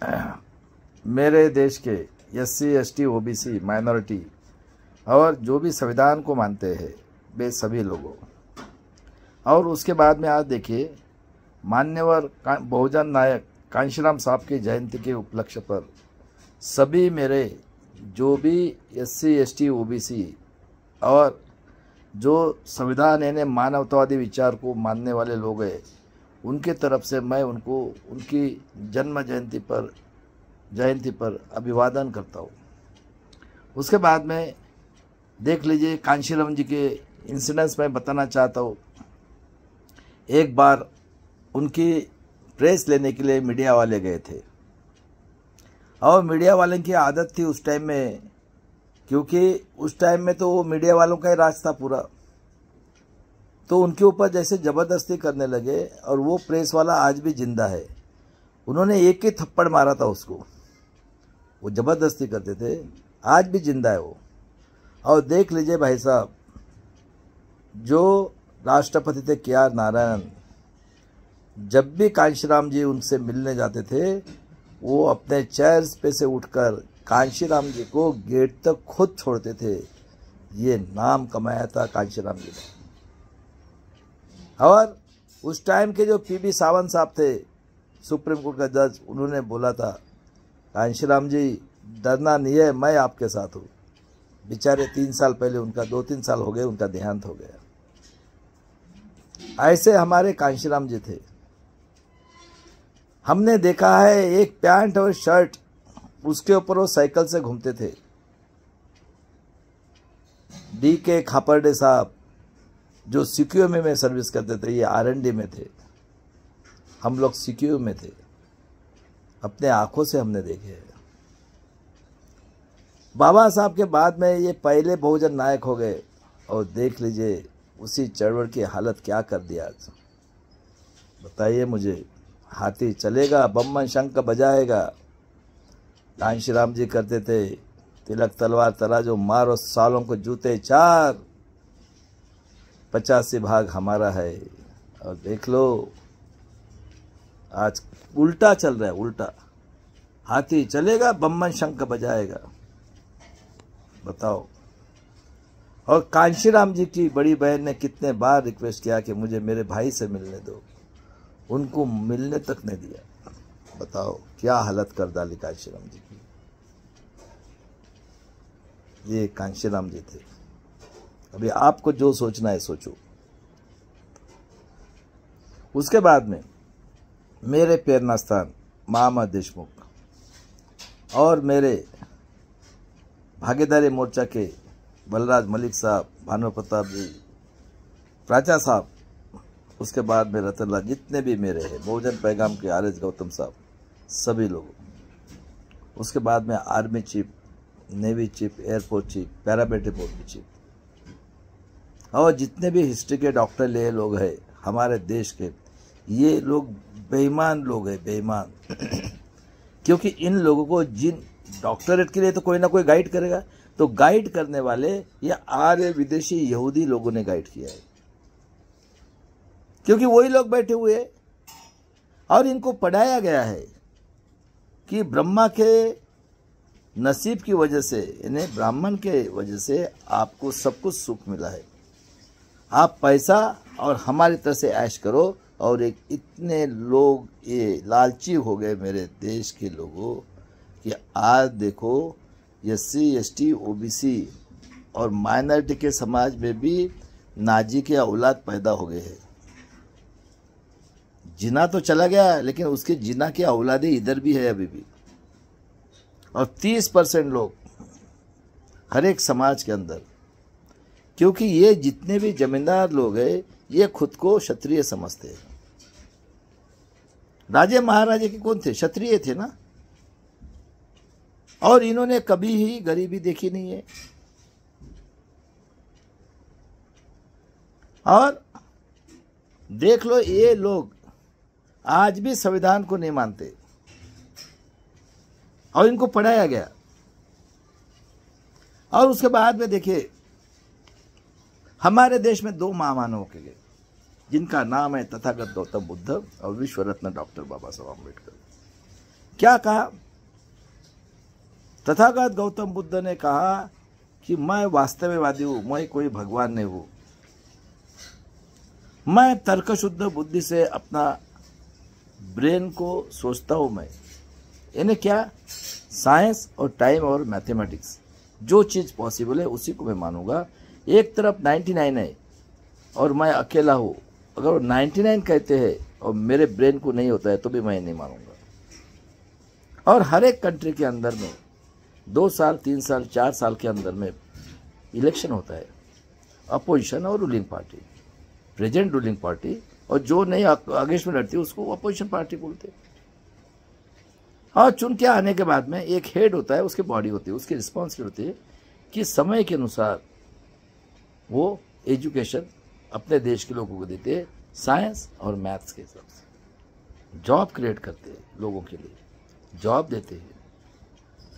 मेरे देश के SC ST OBC माइनॉरिटी और जो भी संविधान को मानते हैं वे सभी लोगों, और उसके बाद में आज देखिए मान्यवर बहुजन नायक कांशीराम साहब की जयंती के उपलक्ष्य पर सभी मेरे जो भी SC ST OBC और जो संविधान यानी मानवतावादी विचार को मानने वाले लोग हैं उनके तरफ से मैं उनको उनकी जन्म जयंती पर अभिवादन करता हूँ। उसके बाद में देख लीजिए कांशीराम जी के इंसिडेंट्स में बताना चाहता हूँ। एक बार उनकी प्रेस लेने के लिए मीडिया वाले गए थे और मीडिया वाले की आदत थी उस टाइम में, क्योंकि उस टाइम में तो वो मीडिया वालों का ही राज था पूरा, तो उनके ऊपर जैसे ज़बरदस्ती करने लगे। और वो प्रेस वाला आज भी जिंदा है, उन्होंने एक ही थप्पड़ मारा था उसको, वो ज़बरदस्ती करते थे, आज भी जिंदा है वो। और देख लीजिए भाई साहब, जो राष्ट्रपति थे KR नारायण, जब भी कांशीराम जी उनसे मिलने जाते थे वो अपने चेयर्स पे से उठकर कांशीराम जी को गेट तक खुद छोड़ते थे। ये नाम कमाया था कांशीराम जी ने। और उस टाइम के जो PB सावंत साहब थे सुप्रीम कोर्ट का जज, उन्होंने बोला था कांशीराम जी डरना नहीं है, मैं आपके साथ हूँ। बेचारे 3 साल पहले उनका 2-3 साल हो गए उनका देहांत हो गया। ऐसे हमारे कांशीराम जी थे। हमने देखा है एक पैंट और शर्ट, उसके ऊपर वो साइकिल से घूमते थे। DK खापर्डे साहब जो CQM में सर्विस करते थे, ये R&D में थे, हम लोग CQM में थे, अपने आंखों से हमने देखे हैं। बाबा साहब के बाद में ये पहले बहुजन नायक हो गए, और देख लीजिए उसी चळवळ की हालत क्या कर दिया आज। बताइए मुझे, हाथी चलेगा बम्मन शंख बजाएगा। कांशीराम जी करते थे तिलक तलवार तराजू मारो सालों को जूते 4, 85 भाग हमारा है। और देख लो आज उल्टा चल रहा है, उल्टा। हाथी चलेगा बम्मन शंख बजाएगा, बताओ। और कांशीराम जी की बड़ी बहन ने कितने बार रिक्वेस्ट किया कि मुझे मेरे भाई से मिलने दो, उनको मिलने तक नहीं दिया। बताओ क्या हालत कर डाली कांशीराम जी की। ये कांशीराम जी थे। अभी आपको जो सोचना है सोचो। उसके बाद में मेरे प्रेरणा स्थान महामना देशमुख और मेरे भागीदारी मोर्चा के बलराज मलिक साहब, भानु प्रताप जी, प्राचा साहब, उसके बाद में रतनलाल, जितने भी मेरे हैं, बहुजन पैगाम के RS गौतम साहब, सभी लोग। उसके बाद में army chief, navy chief, air force chief, paramilitary force के चीफ, और जितने भी हिस्ट्री के डॉक्टर ले लोग हैं हमारे देश के, ये लोग बेईमान लोग हैं, बेईमान। क्योंकि इन लोगों को जिन डॉक्टरेट के लिए तो कोई ना कोई गाइड करेगा, तो गाइड करने वाले ये आर्य विदेशी यहूदी लोगों ने गाइड किया है, क्योंकि वही लोग बैठे हुए हैं। और इनको पढ़ाया गया है कि ब्रह्मा के नसीब की वजह से, यानी ब्राह्मण के वजह से आपको सब कुछ सुख मिला है। आप पैसा और हमारी तरह से ऐश करो। और एक इतने लोग ये लालची हो गए मेरे देश के लोगों कि आज देखो SC ST OBC और माइनॉरिटी के समाज में भी नाजी के औलाद पैदा हो गए हैं। जिना तो चला गया, लेकिन उसके जिना की औलादें इधर भी है अभी भी। और 30% लोग हर एक समाज के अंदर, क्योंकि ये जितने भी जमींदार लोग हैं ये खुद को क्षत्रिय समझते हैं। राजे महाराजे के कौन थे? क्षत्रिय थे ना। और इन्होंने कभी ही गरीबी देखी नहीं है। और देख लो ये लोग आज भी संविधान को नहीं मानते, और इनको पढ़ाया गया। और उसके बाद में देखिए हमारे देश में 2 महामानव के गए, जिनका नाम है तथागत गौतम बुद्ध और विश्व रत्न डॉक्टर बाबा साहब अम्बेडकर। क्या कहा? तथागत गौतम बुद्ध ने कहा कि मैं वास्तववादी हूं, मैं कोई भगवान नहीं हूं। मैं तर्कशुद्ध बुद्धि से अपना ब्रेन को सोचता हूं। मैं यानी क्या? साइंस और टाइम और मैथमेटिक्स, जो चीज़ पॉसिबल है उसी को मैं मानूंगा। एक तरफ 99 है और मैं अकेला हूं। अगर वो 99 कहते हैं और मेरे ब्रेन को नहीं होता है तो भी मैं नहीं मानूंगा। और हर एक कंट्री के अंदर में 2 साल 3 साल 4 साल के अंदर में इलेक्शन होता है, अपोजिशन और ruling party, present ruling party, और जो नहीं अगेंस्ट में लड़ती उसको अपोजिशन पार्टी बोलते हैं। और चुन के आने के बाद में एक हेड होता है, उसकी बॉडी होती है, उसकी रिस्पॉन्सिबिलिटी होती है कि समय के अनुसार वो एजुकेशन अपने देश के लोगों को देते हैं, साइंस और मैथ्स के हिसाब से जॉब क्रिएट करते हैं, लोगों के लिए जॉब देते हैं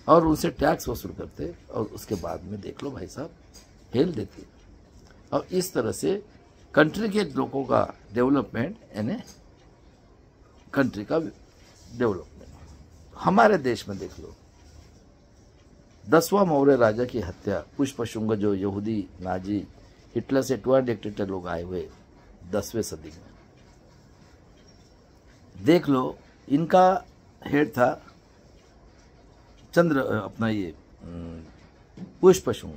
और उनसे टैक्स वसूल करते हैं, और उसके बाद में देख लो भाई साहब हेल्थ देते हैं। और इस तरह से कंट्री के लोगों का डेवलपमेंट यानी कंट्री का डेवलपमेंट। हमारे देश में देख लो, 10वां मौर्य राजा की हत्या, पुष्पशुंग जो यहूदी नाजी हिटलर से 2 डिक्टेटर लोग आए हुए 10वीं सदी में, देख लो इनका हेड था अपना ये पुष्पशुंग।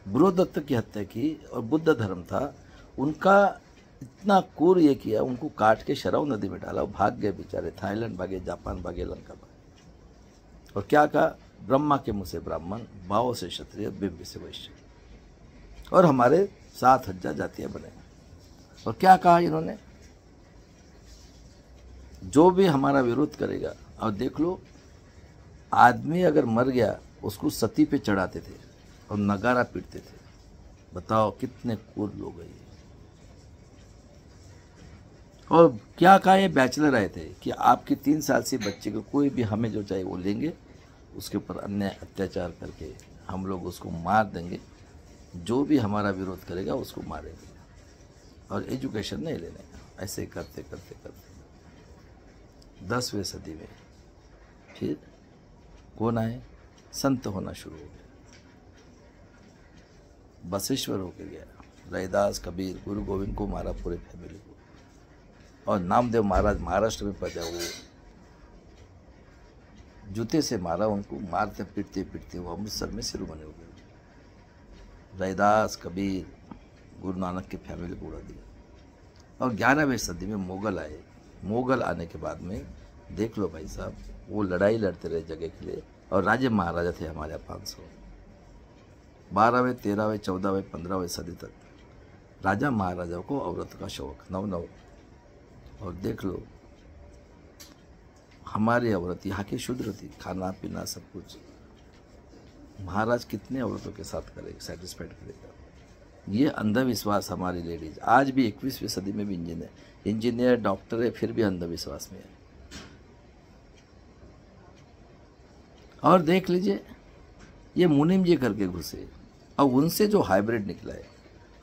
बृहदत्त की हत्या की और बुद्ध धर्म था उनका, इतना क्रूर ये किया, उनको काट के शराव नदी में डाला, भाग गए बेचारे, थाईलैंड भागे, जापान भागे, लंका भागे। और क्या कहा? ब्रह्मा के मुंह से ब्राह्मण, भाव से क्षत्रिय, बिंब से वैश्य, और हमारे 7000 जातियां बने। और क्या कहा इन्होंने? जो भी हमारा विरोध करेगा, और देख लो आदमी अगर मर गया उसको सती पे चढ़ाते थे और नगारा पीटते थे। बताओ कितने क्रूर लोग हैं। और क्या कहा? ये बैचलर आए थे कि आपकी 3 साल से बच्चे को कोई भी हमें जो चाहिए वो लेंगे, उसके ऊपर अन्याय अत्याचार करके हम लोग उसको मार देंगे, जो भी हमारा विरोध करेगा उसको मारेंगे, और एजुकेशन नहीं लेने का। ऐसे करते करते करते 10वीं सदी में फिर कौन आए? संत होना शुरू हो गए। बसेश्वर होके गया, रैदास, कबीर, गुरु गोविंद को मारा, पूरे फैमिली को। और नामदेव महाराज महाराष्ट्र में पैदा हुए, जूते से मारा उनको, मारते पीटते पीटते वो अमृतसर में शिरोमणि हो गए। रैदास, कबीर, गुरु नानक की फैमिली को उड़ा दिया। और 11वीं सदी में मुगल आए। मुगल आने के बाद में देख लो भाई साहब, वो लड़ाई लड़ते रहे जगह के लिए, और राजे महाराजा थे हमारे यहाँ 500। 12वें 13वें 14वें 15वें सदी तक राजा महाराजाओं को औरत का शौक, नव। और देख लो हमारी औरत यहाँ की शुद्र थी, खाना पीना सब कुछ। महाराज कितने औरतों के साथ करेगा, सेटिस्फाइड करेगा? ये अंधविश्वास हमारी लेडीज आज भी 21वीं सदी में भी इंजीनियर डॉक्टर है, फिर भी अंधविश्वास में है। और देख लीजिए ये मुनिम जी करके घुसे, और उनसे जो हाइब्रिड निकला है,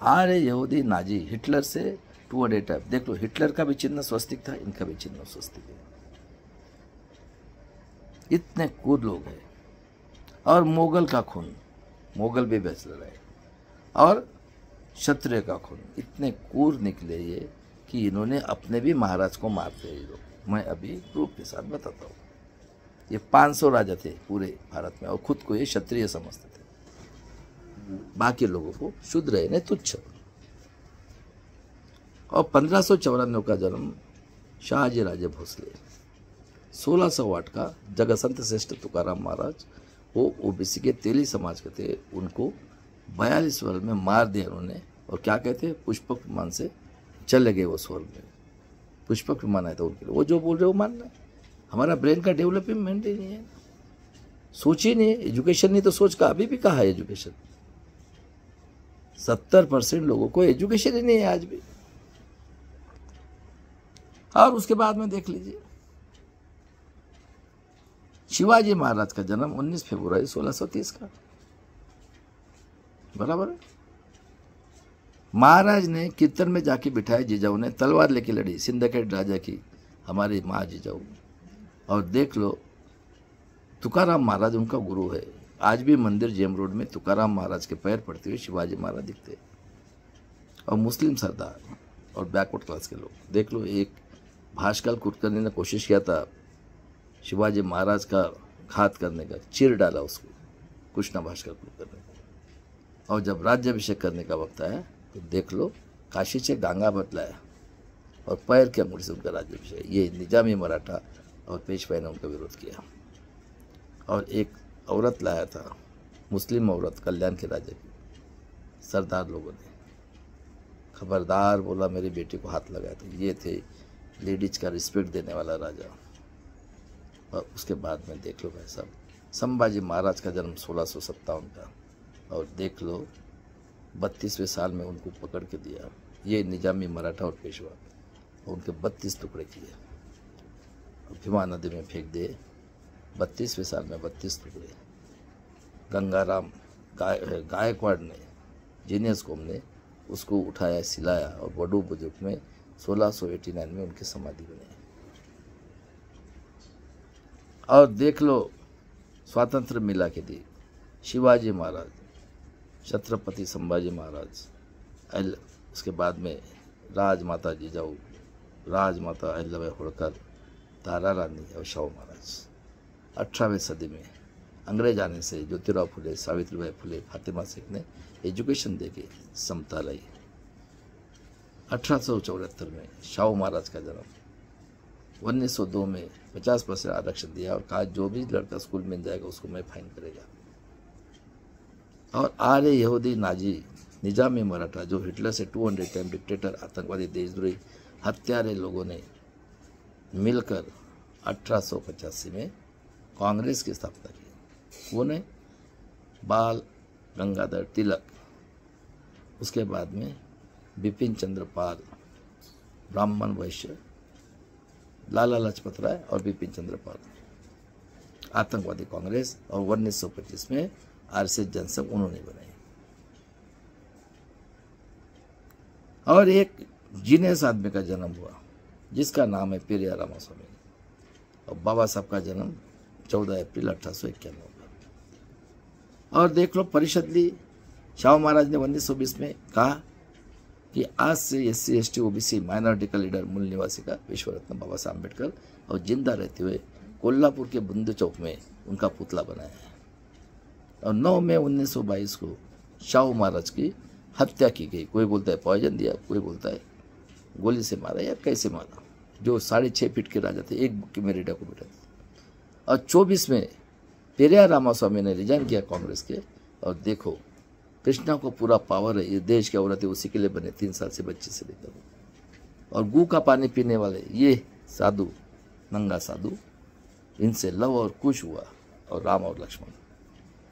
आर्य यहूदी नाजी, हिटलर से 2 टाइप। देख लो हिटलर का भी चिन्ह स्वस्तिक था, इनका भी चिन्ह स्वस्तिक है। इतने क्रूर लोग हैं। और मुगल का खून, मुगल भी बैचलर है, और क्षत्रिय का खून, इतने क्रूर निकले ये कि इन्होंने अपने भी महाराज को मारते हैं ये लोग। मैं अभी प्रूफ के साथ बताता हूँ। ये 500 राजा थे पूरे भारत में, और खुद को ये क्षत्रिय समझते थे, बाकी लोगों को शूद्र है, तुच्छ। और 1594 का जन्म शाहजी राजे भोसले। 1608 का जगसंत श्रेष्ठ तुकाराम महाराज, वो ओबीसी के तेली समाज के थे, उनको 42 वर्ष में मार दिया उन्होंने। और क्या कहते हैं? पुष्पक विमान से चले गए वो स्वर्ग में। पुष्पक विमान आया था उनके लिए, वो जो बोल रहे वो मानना है। हमारा ब्रेन का डेवलपमेंट ही नहीं है, सोच ही नहीं है। एजुकेशन नहीं तो सोच का अभी भी कहा है एजुकेशन? 70% लोगों को एजुकेशन ही नहीं है आज भी। और उसके बाद में देख लीजिए शिवाजी महाराज का जन्म 19 फरवरी 1630 का, बराबर है। महाराज ने कीर्तन में जाके बिठाए जीजाऊ ने, तलवार लेके लड़ी सिंध के राजा की, हमारी माँ जीजाऊ। और देख लो, तुकाराम महाराज उनका गुरु है। आज भी मंदिर जेम रोड में तुकाराम महाराज के पैर पड़ते हुए शिवाजी महाराज दिखते। और मुस्लिम सरदार और बैकवर्ड क्लास के लोग देख लो, एक भास्कर कुलकर्णी ने कोशिश किया था शिवाजी महाराज का घात करने का, चीर डाला उसको कृष्णा भास्कर कुलकर्णी। और जब राज्याभिषेक करने का वक्त आया तो देख लो, काशी से गंगा बतलाया और पैर के अंगूठे से उनका राज्याभिषेक। ये निजामी मराठा और पेशवाई ने उनका विरोध किया। और एक औरत लाया था, मुस्लिम औरत, कल्याण के राजा की। सरदार लोगों ने खबरदार बोला, मेरी बेटी को हाथ लगाया। तो ये थे लेडीज का रिस्पेक्ट देने वाला राजा। और उसके बाद में देख लो भाई साहब, संभाजी महाराज का जन्म 1657 का। और देख लो 32वें साल में उनको पकड़ के दिया ये निजामी मराठा और पेशवा, और उनके 32 टुकड़े किए और भीमा नदी में फेंक दिए। 32वें साल में 32 टुकड़े। गंगाराम गायकवाड़ ने, जीनियस कौम ने उसको उठाया, सिलाया और बड़ू बुजुर्ग में 1689 में उनकी समाधि बनी। और देख लो, स्वातंत्र मिला के दी शिवाजी महाराज, छत्रपति संभाजी महाराज, उसके बाद में राजमाता जिजाऊ, राजमाता अहिल्याबाई होळकर, तारा रानी और शाहू महाराज। 18वीं सदी में अंग्रेज आने से ज्योतिराव फुले, सावित्रीबाई फुले, फातिमा शेख ने एजुकेशन देके समता लाई। 1874 में शाहू महाराज का जन्म। 1902 में 50% आरक्षण दिया और कहा जो भी लड़का स्कूल में जाएगा उसको मैं फाइन करेगा। और आर्य यहूदी नाजी निजामी मराठा, जो हिटलर से 200 टाइम डिक्टेटर, आतंकवादी, देशद्रोही, हत्यारे लोगों ने मिलकर 1885 में कांग्रेस की स्थापना की। वो ने बाल गंगाधर तिलक, उसके बाद में बिपिन चंद्र पाल, ब्राह्मण वैश्य, लाला लाजपत राय और बिपिन चंद्र पाल, आतंकवादी कांग्रेस। और 1925 में आरएसएस जनसंघ उन्होंने बनाई। और एक जीनियस आदमी का जन्म हुआ जिसका नाम है पेरियार रामास्वामी। और बाबा साहब का जन्म 14 अप्रैल 1891 का। और देख लो, परिषद ली शाहू महाराज ने 1920 में कहा कि आज से SC ST OBC माइनॉरिटी का लीडर मूल निवासी का विश्व रत्न बाबा साहब अम्बेडकर, और जिंदा रहते हुए कोल्हापुर के बुंदू चौक में उनका पुतला बनाया है। और 9 मई 1922 को शाहू महाराज की हत्या की गई। कोई बोलता है पॉइजन दिया, कोई बोलता है गोली से मारा या कैसे मारा। जो 6.5 फीट के राजा थे, एक बुक्की में रेडा को बैठा था। और 24 में पेरियार रामास्वामी ने रिजाइन किया कांग्रेस के। और देखो, कृष्णा को पूरा पावर है, ये देश की औरतें उसी के लिए बने, 3 साल से बच्चे से लेकर। और गू का पानी पीने वाले ये साधु, नंगा साधु, इनसे लव और कुश हुआ। और राम और लक्ष्मण,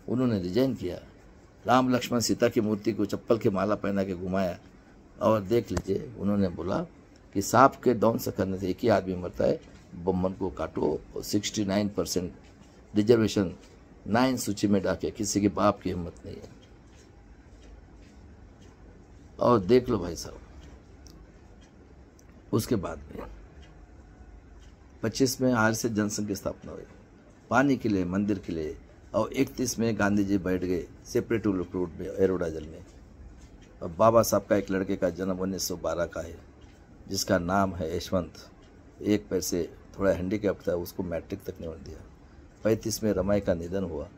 उन्होंने रिजाइन किया। राम लक्ष्मण सीता की मूर्ति को चप्पल के माला पहना के घुमाया। और देख लीजिए, उन्होंने बोला कि सांप के दौन से करने से एक ही आदमी मरता है, बम्बन को काटो। और 69% रिजर्वेशन 9 सूची में डाके, किसी के बाप की हिम्मत नहीं है। और देख लो भाई साहब, उसके बाद में 25 में आरएसएस जनसंघ की स्थापना हुई, पानी के लिए, मंदिर के लिए। और 31 में गांधी जी बैठ गए सेपरेट रोड में, एरोडा जल में। और बाबा साहब का एक लड़के का जन्म 1912 का है, जिसका नाम है यशवंत। एक पैर से थोड़ा हैंडीकैप्ट था, उसको मैट्रिक तक नहीं दिया। 35 में रमाई का निधन हुआ।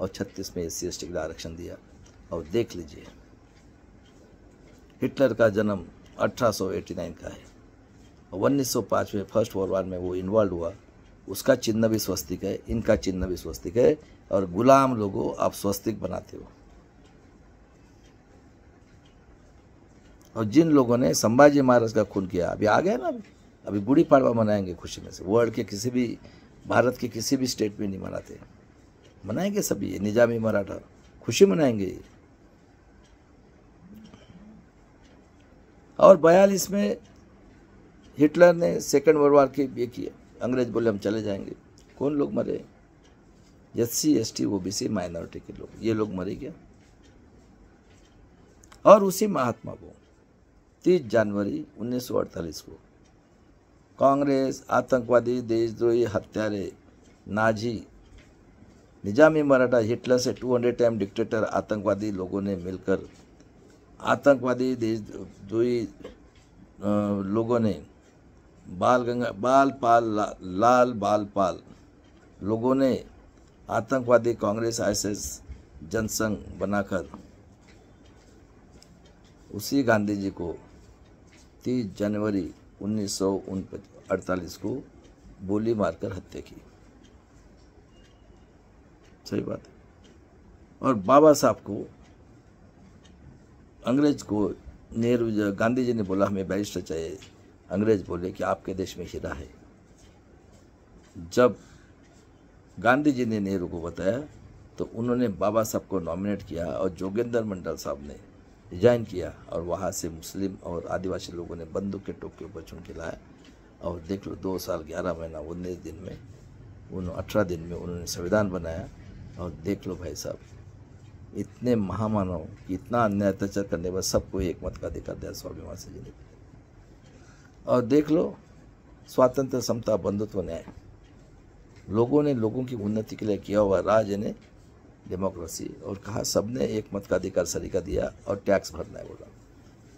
और 36 में SC ST के लिए आरक्षण दिया। और देख लीजिए, हिटलर का जन्म 1889 का है। और 1905 में फर्स्ट वर्ल्ड वॉर में वो इन्वॉल्व हुआ। उसका चिन्ह भी स्वस्तिक है, इनका चिन्ह भी स्वस्तिक है। और गुलाम लोगों, आप स्वस्तिक बनाते हो। और जिन लोगों ने संभाजी महाराज का खून किया, अभी आ गया ना, अभी गुड़ी पाड़वा मनाएंगे खुशी में से। वर्ल्ड के किसी भी, भारत के किसी भी स्टेट में नहीं मनाते, मनाएंगे सभी। निजामी मराठा खुशी मनाएंगे। और 42 में हिटलर ने सेकंड वर्ल्ड वॉर की ये किया। अंग्रेज बोले हम चले जाएंगे। कौन लोग मरे? SC ST OBC माइनॉरिटी के लोग, ये लोग मरे क्या? और उसी महात्मा को 30 जनवरी 1948 को कांग्रेस, आतंकवादी, देशद्रोही, हत्यारे, नाजी, निजामी मराठा, हिटलर से 200 टाइम डिक्टेटर, आतंकवादी लोगों ने मिलकर, आतंकवादी देशद्रोही लोगों ने लाल बाल पाल लोगों ने आतंकवादी कांग्रेस आईएसएस जनसंघ बनाकर उसी गांधी जी को 30 जनवरी 1948 को गोली मारकर हत्या की। सही बात है। और बाबा साहब को, अंग्रेज को गांधी जी ने बोला हमें बैरिस्टर चाहिए, अंग्रेज बोले कि आपके देश में हीरा है। जब गांधी जी ने नेहरू को बताया तो उन्होंने बाबा साहब को नॉमिनेट किया और जोगेंद्र मंडल साहब ने रिजाइन किया और वहाँ से मुस्लिम और आदिवासी लोगों ने बंदूक के टोक के ऊपर चुन के लाया। और देख लो 2 साल 11 महीना 19 दिन में 18 दिन में उन्होंने संविधान बनाया। और देख लो भाई साहब, इतने महामानव कि इतना अन्याय अत्याचार करने पर सबको एक मत का अधिकार दिया स्वाभिमान से जीने। और देख लो स्वातंत्र, समता, बंधुत्व, न्याय, लोगों ने लोगों की उन्नति के लिए किया हुआ राज ने डेमोक्रेसी। और कहा सबने एक मत का अधिकार सरीका दिया और टैक्स भरना है बोला।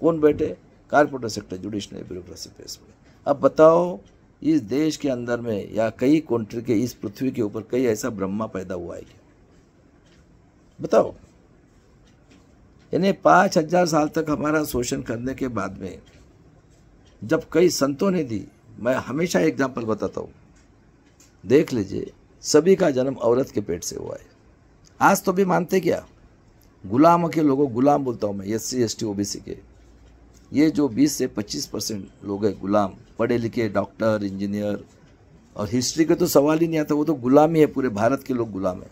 कौन बैठे? Corporator sector, judiciary, bureaucracy, press में। अब बताओ इस देश के अंदर में या कई कंट्री के, इस पृथ्वी के ऊपर कई ऐसा ब्रह्मा पैदा हुआ है क्या? बताओ। यानी 5000 साल तक हमारा शोषण करने के बाद में जब कई संतों ने दी, मैं हमेशा एग्जाम्पल बताता हूँ, देख लीजिए सभी का जन्म औरत के पेट से हुआ है। आज तो भी मानते क्या? गुलामों के लोगों, गुलाम बोलता हूँ मैं, SC ST OBC के, ये जो 20 से 25% लोग हैं गुलाम, पढ़े लिखे डॉक्टर, इंजीनियर, और हिस्ट्री के तो सवाल ही नहीं आता, वो तो गुलाम ही है। पूरे भारत के लोग गुलाम है,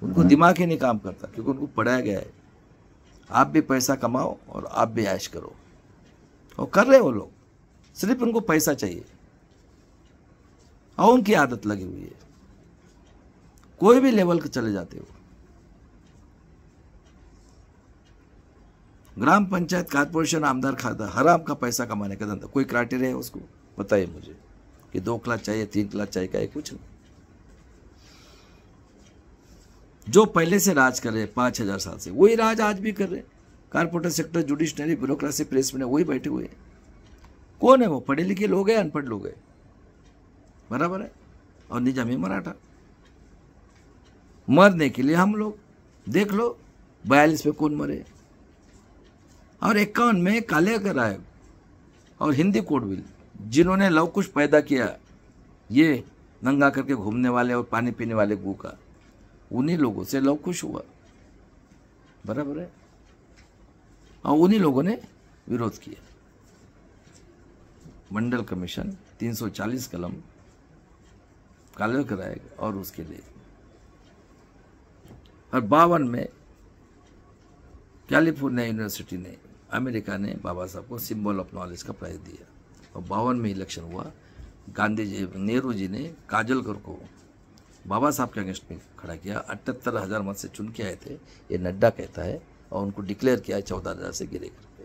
उनको दिमाग ही नहीं काम करता क्योंकि उनको पढ़ाया गया है आप भी पैसा कमाओ और आप भी ऐश करो। और कर रहे हैं वो लोग, सिर्फ उनको पैसा चाहिए और उनकी आदत लगी हुई है। कोई भी लेवल के चले जाते हो, ग्राम पंचायत, कारपोरेशन, आमदार, खाता, हराम का पैसा कमाने का धंधा। कोई क्राइटेरिया है उसको? बताइए मुझे कि 2 क्लास चाहिए, 3 क्लास चाहिए, क्या है? कुछ नहीं। जो पहले से राज कर रहे 5000 साल से, वही राज आज भी कर रहे। Corporator sector, judiciary, bureaucracy, press में वही बैठे हुए हैं। कौन है वो? पढ़े लिखे लोग हैं, अनपढ़ लोग हैं, बराबर है। और निजामी मराठा, मरने के लिए हम लोग। देख लो 42 में कौन मरे, और 51 में काले कराए और हिंदी कोड बिल, जिन्होंने लव कुश पैदा किया, ये नंगा करके घूमने वाले और पानी पीने वाले गू का, उन्हीं लोगों से लव कुश हुआ, बराबर है। और उन्हीं लोगों ने विरोध किया। मंडल कमीशन 340 कलम काले कराए और उसके लिए। और 52 में कैलिफोर्निया यूनिवर्सिटी ने, अमेरिका ने बाबा साहब को सिंबल ऑफ नॉलेज का प्राइज दिया। और 52 में इलेक्शन हुआ, गांधी जी, नेहरू जी ने काजलकर को बाबा साहब के अगेंस्ट में खड़ा किया। 78,000 मत से चुन के आए थे, ये नड्डा कहता है, और उनको डिक्लेयर किया 14,000 से गिरे करके।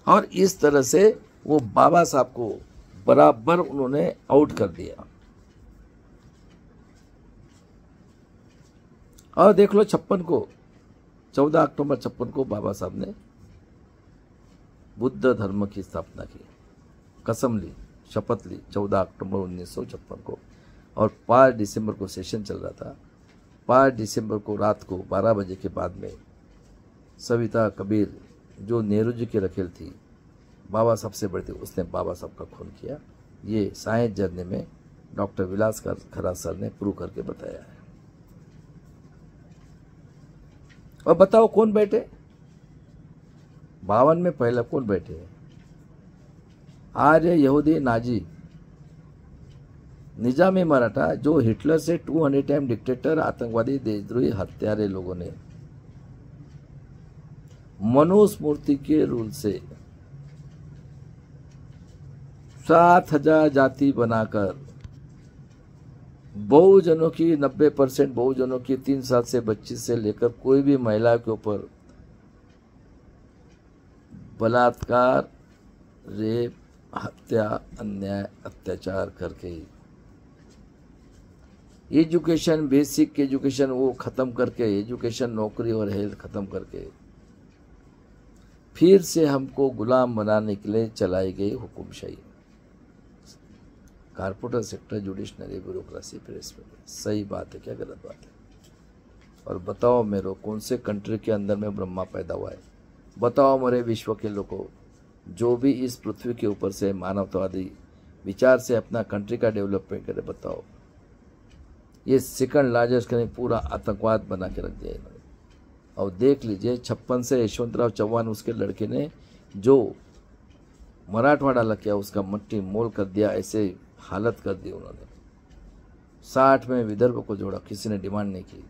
और इस तरह से वो बाबा साहब को बराबर उन्होंने आउट कर दिया। और देख लो 56 को, 14 अक्टूबर 56 को बाबा साहब ने बुद्ध धर्म की स्थापना की, कसम ली, शपथ ली 14 अक्टूबर 1956 को। और 5 दिसंबर को सेशन चल रहा था। 5 दिसंबर को रात को 12 बजे के बाद में सविता कबीर, जो नेहरू जी की रखेल थी, बाबा साहब से बड़ी थी, उसने बाबा साहब का खून किया। ये साइंस जर्नी में डॉक्टर विलास खरा सर ने प्रूव करके बताया है। और बताओ कौन बैठे? 52 में पहले कौन बैठे? आर्य, यहूदी, नाजी, निजामी मराठा, जो हिटलर से 200 टाइम डिक्टेटर, आतंकवादी, देशद्रोही, हत्यारे लोगों ने मनुस्मृति के रूल से 7000 जाति बनाकर बहुजनों की 90% बहुजनों की 3 साल से 25 से लेकर कोई भी महिला के ऊपर बलात्कार, रेप, हत्या, अन्याय, अत्याचार करके ही एजुकेशन, बेसिक एजुकेशन वो ख़त्म करके, एजुकेशन, नौकरी और हेल्थ ख़त्म करके फिर से हमको गुलाम बनाने के लिए चलाई गई हुकुमशाही। Corporator sector, judiciary, bureaucracy, press. सही बात है क्या गलत बात है? और बताओ मेरे कौन से कंट्री के अंदर में ब्रह्मा पैदा हुआ है? बताओ मेरे विश्व के लोगों, जो भी इस पृथ्वी के ऊपर से मानवतावादी विचार से अपना कंट्री का डेवलपमेंट करे, बताओ। ये सेकंड लार्जेस्ट कहीं पूरा आतंकवाद बना के रख दिया इन्होंने। और देख लीजिए 56 से यशवंतराव चौहान उसके लड़के ने जो मराठवाड़ा लग गया उसका मट्टी मोल कर दिया, ऐसे हालत कर दी उन्होंने। 60 में विदर्भ को जोड़ा, किसी ने डिमांड नहीं की,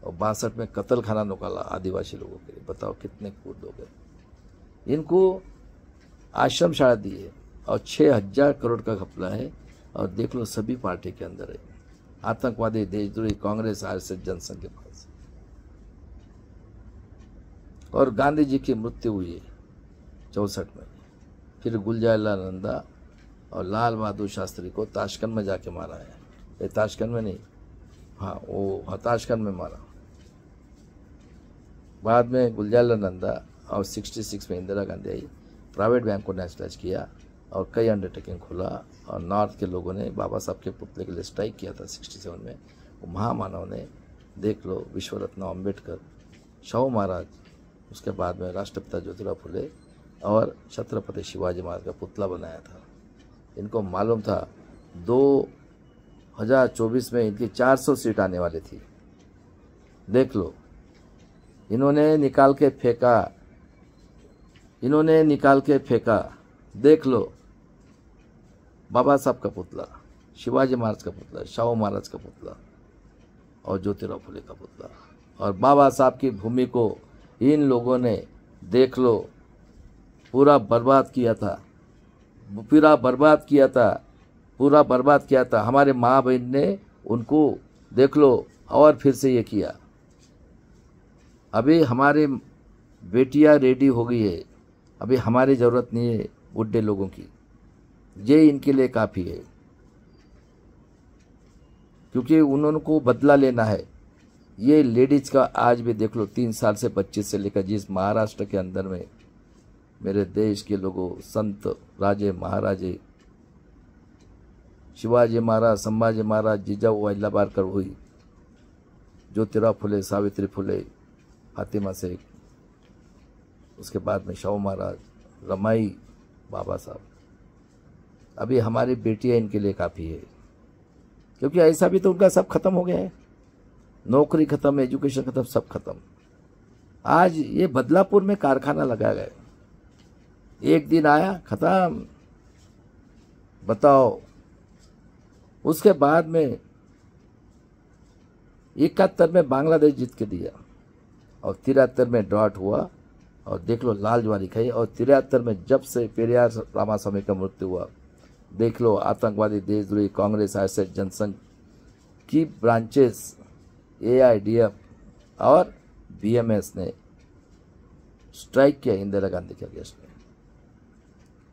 और 62 में कत्ल खाना निकाला आदिवासी लोगों के लिए। बताओ कितने कूद हो गए। इनको आश्रम शाळा दी है और 6000 करोड़ का घपला है। और देख लो सभी पार्टी के अंदर है, आतंकवादी, देशद्रोही, कांग्रेस, आरएसएस, जनसंघ के पास। और गांधी जी की मृत्यु हुई है 64 में। फिर गुलजारीलाल नंदा और लाल बहादुर शास्त्री को ताशकंद में जाके मारा है। ये ताशकंद में नहीं, हाँ वो ताशकंद में मारा। बाद में गुलजारीलाल नंदा और 66 में इंदिरा गांधी आई, प्राइवेट बैंक को नेशनलाइज किया और कई अंडरटेकिंग खोला। और नॉर्थ के लोगों ने बाबा साहब के पुतले के लिए स्ट्राइक किया था 67 में। वो महामानव ने, देख लो, विश्व रत्न अम्बेडकर, शाहू महाराज, उसके बाद में राष्ट्रपिता ज्योतिराव फुले और छत्रपति शिवाजी महाराज का पुतला बनाया था। इनको मालूम था 2024 में इनकी 400 सीट आने वाली थी। देख लो, इन्होंने निकाल के फेंका। देख लो, बाबा साहब का पुतला, शिवाजी महाराज का पुतला, शाहू महाराज का पुतला और ज्योतिराव फुले का पुतला। और बाबा साहब की भूमि को इन लोगों ने, देख लो, पूरा बर्बाद किया था। हमारे माँ बहन ने उनको, देख लो, और फिर से ये किया। अभी हमारे बेटियां रेडी हो गई है, अभी हमारी ज़रूरत नहीं है बुढ़े लोगों की, ये इनके लिए काफ़ी है, क्योंकि उन्होंने को बदला लेना है। ये लेडीज का आज भी देख लो, 3 साल से 25 से लेकर, जिस महाराष्ट्र के अंदर में मेरे देश के लोगों, संत राजे महाराजे, शिवाजी महाराज, संभाजी महाराज, जिजाऊ अहिल्याबाईकर हुई, ज्योतिराव फुले, सावित्री फुले, फातिमा शेख, उसके बाद में शाहू महाराज, रमाई, बाबा साहब। अभी हमारी बेटियां इनके लिए काफ़ी है, क्योंकि ऐसा भी तो उनका सब खत्म हो गया है। नौकरी खत्म, एजुकेशन खत्म, सब खत्म। आज ये बदलापुर में कारखाना लगाया गया, एक दिन आया खत्म। बताओ, उसके बाद में 71 में बांग्लादेश जीत के दिया और 73 में ड्रॉट हुआ और देख लो लाल ज्वारी खाई। और 73 में जब से पेरियार रामास्वामी का मृत्यु हुआ, देख लो, आतंकवादी, देशद्रोही, कांग्रेस, आरएसएस, जनसंघ की ब्रांचेस, AIDF और BMS ने स्ट्राइक किया इंदिरा गांधी के अगेंस्ट में।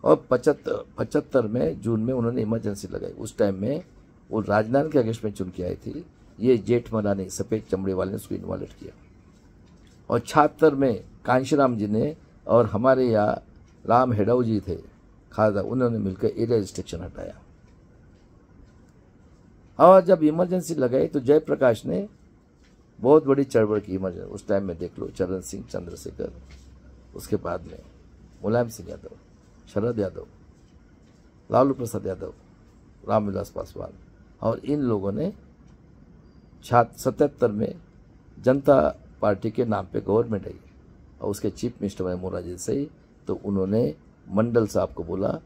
और 75 में जून में उन्होंने इमरजेंसी लगाई। उस टाइम में वो राजनाथ के अगेंस्ट में चुन के आई थी। ये जेठमलानी, सफ़ेद चमड़े वाले ने उसको इन्वॉल्व किया। और 76 में कांशीराम जी ने और हमारे यहाँ राम हेडऊ जी थे खालदा, उन्होंने मिलकर एरिया रिस्ट्रिक्शन हटाया। और जब इमरजेंसी लगाई तो जयप्रकाश ने बहुत बड़ी चढ़बड़ की इमरजेंसी। उस टाइम में देख लो चरण सिंह, चंद्रशेखर, उसके बाद में मुलायम सिंह यादव, शरद यादव, लालू प्रसाद यादव, रामविलास पासवान, और इन लोगों ने 77 में जनता पार्टी के नाम पे गवर्नमेंट आई और उसके चीफ मिनिस्टर बने मोरारजी देसाई। तो उन्होंने मंडल साहब को बोला,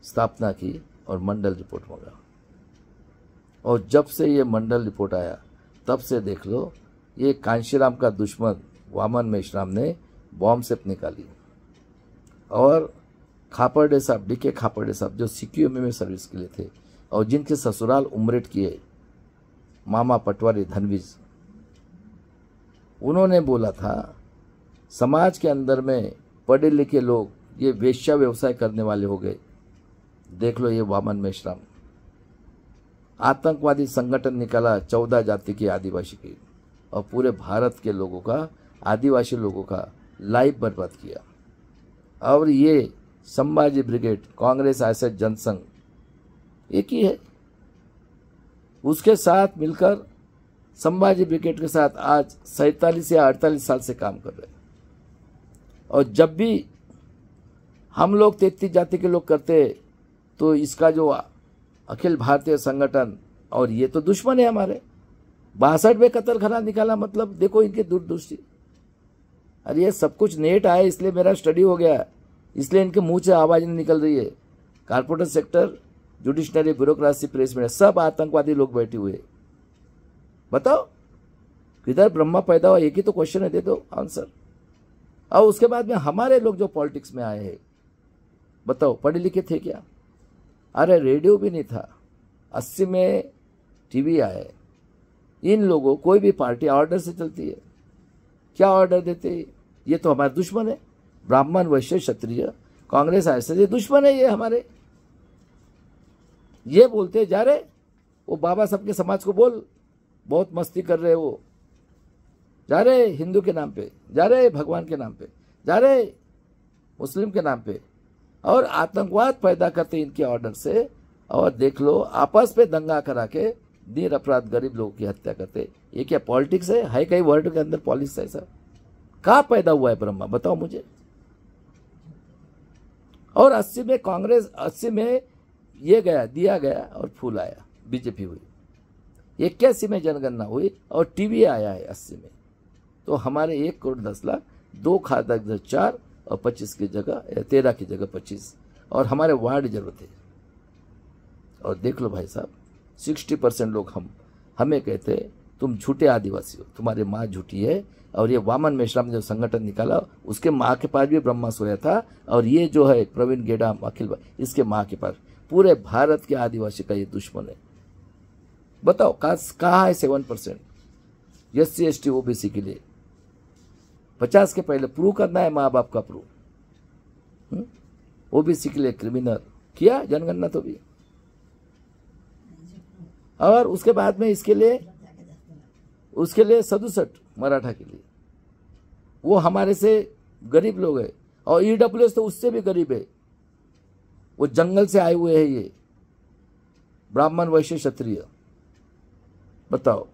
स्थापना की और मंडल रिपोर्ट मांगा। और जब से ये मंडल रिपोर्ट आया तब से देख लो, ये कांशीराम का दुश्मन वामन मेश्राम ने बॉम्ब से निकाली। और खापर्डे साहब, DK खापर्डे साहब, जो CQMA में सर्विस के लिए थे और जिनके ससुराल उमरेट किए, मामा पटवारी धनवीज, उन्होंने बोला था समाज के अंदर में पढ़े लिखे लोग ये वेश्या व्यवसाय करने वाले हो गए। देख लो ये वामन मेश्राम, आतंकवादी संगठन निकाला 14 जाति के आदिवासी की, और पूरे भारत के लोगों का, आदिवासी लोगों का लाइफ बर्बाद किया। और ये संभाजी ब्रिगेड, कांग्रेस आरएसएस जनसंघ एक ही है, उसके साथ मिलकर संभाजी ब्रिगेड के साथ आज 47 या 48 साल से काम कर रहे हैं। और जब भी हम लोग 33 जाति के लोग करते तो इसका जो अखिल भारतीय संगठन, और ये तो दुश्मन है हमारे, 62 में कत्ल खाना निकाला, मतलब देखो इनकी दूरदृष्टि। अरे ये सब कुछ नेट आया, इसलिए मेरा स्टडी हो गया, इसलिए इनके मुंह से आवाज नहीं निकल रही है। Corporate sector, judiciary, bureaucracy, press media, सब आतंकवादी लोग बैठे हुए। बताओ किधर ब्रह्मा पैदा हुआ? एक ही तो क्वेश्चन है, दे दो आंसर। और उसके बाद में हमारे लोग जो पॉलिटिक्स में आए हैं, बताओ पढ़े लिखे थे क्या? अरे रेडियो भी नहीं था, 80 में टीवी आए। इन लोगों, कोई भी पार्टी ऑर्डर से चलती है, क्या ऑर्डर देते हैं? ये तो हमारे दुश्मन है, ब्राह्मण वैश्य क्षत्रिय, कांग्रेस आरएसएस, ये दुश्मन है ये हमारे। ये बोलते जा रहे वो बाबा सबके समाज को बोल, बहुत मस्ती कर रहे वो, जा रहे हिंदू के नाम पे, जा रहे भगवान के नाम पे, जा रहे मुस्लिम के नाम पे, और आतंकवाद पैदा करते इनके ऑर्डर से। और देख लो आपस में दंगा करा के निरपराध गरीब लोगों की हत्या करते। ये क्या पॉलिटिक्स है कहीं वर्ल्ड के अंदर पॉलिटिक्स ऐसा? कहाँ पैदा हुआ है ब्रह्मा, बताओ मुझे। और 80 में कांग्रेस, 80 में ये गया, दिया गया और फूल आया, बीजेपी हुई। 81 में जनगणना हुई और टीवी आया है 80 में। तो हमारे 1 करोड़ 10 लाख, 2 खाता 4 और 25 की जगह 13 की जगह 25, और हमारे वार्ड जरूरत है। और देख लो भाई साहब, 60% लोग हमें कहते हैं तुम झूठे आदिवासी हो, तुम्हारी माँ झूठी है। और ये वामन मेश्राम ने जो संगठन निकाला, उसके माँ के पास भी ब्रह्मा सोया था, और ये जो है प्रवीण गेडाम, अखिल, इसके माँ के पास। पूरे भारत के आदिवासी का ये दुश्मन है। बताओ कहाँ है 7% SC ST OBC के लिए? 50 के पहले प्रूव करना है, माँ बाप का प्रूव। OBC के लिए क्रिमिनल किया जनगणना तो भी, और उसके बाद में उसके लिए 67 मराठा के लिए। वो हमारे से गरीब लोग है, और EWS तो उससे भी गरीब है, वो जंगल से आए हुए हैं ये ब्राह्मण वैश्य क्षत्रिय। बताओ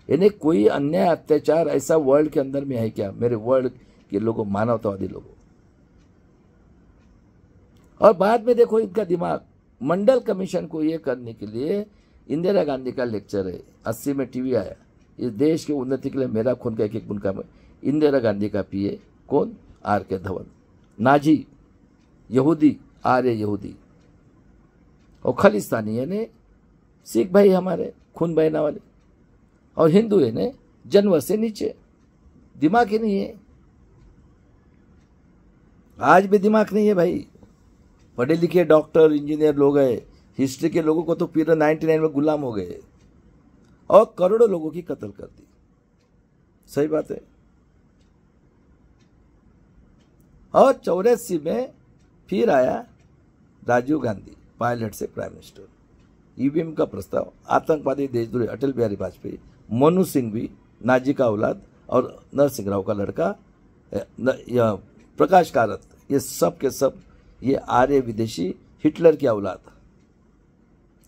इन्हें कोई अन्याय अत्याचार ऐसा वर्ल्ड के अंदर में है क्या? मेरे वर्ल्ड के लोगों, मानवतावादी लोगों। और बाद में देखो इनका दिमाग, मंडल कमीशन को ये करने के लिए इंदिरा गांधी का लेक्चर है, 80 में टीवी आया। इस देश की उन्नति के लिए मेरा खून का एक बूंद का, इंदिरा गांधी का पिए कौन? RK धवन, नाजी यहूदी, आर्य यहूदी, और खालिस्तानी है ने सिख भाई हमारे खून बहना वाले, और हिंदू है ने जन्म से नीचे। दिमाग ही नहीं है, आज भी दिमाग नहीं है भाई। पढ़े लिखे डॉक्टर इंजीनियर लोग हैं, हिस्ट्री के लोगों को तो पूरा 99 में गुलाम हो गए, और करोड़ों लोगों की कत्ल कर दी। सही बात है। और 84 में फिर आया राजीव गांधी पायलट से प्राइम मिनिस्टर, EVM का प्रस्ताव, आतंकवादी देशद्रोही अटल बिहारी वाजपेयी, मनु सिंह भी नाजी का औलाद, और नरसिंह राव का लड़का प्रकाश कारत, ये सब के सब ये आर्य विदेशी हिटलर की औलाद।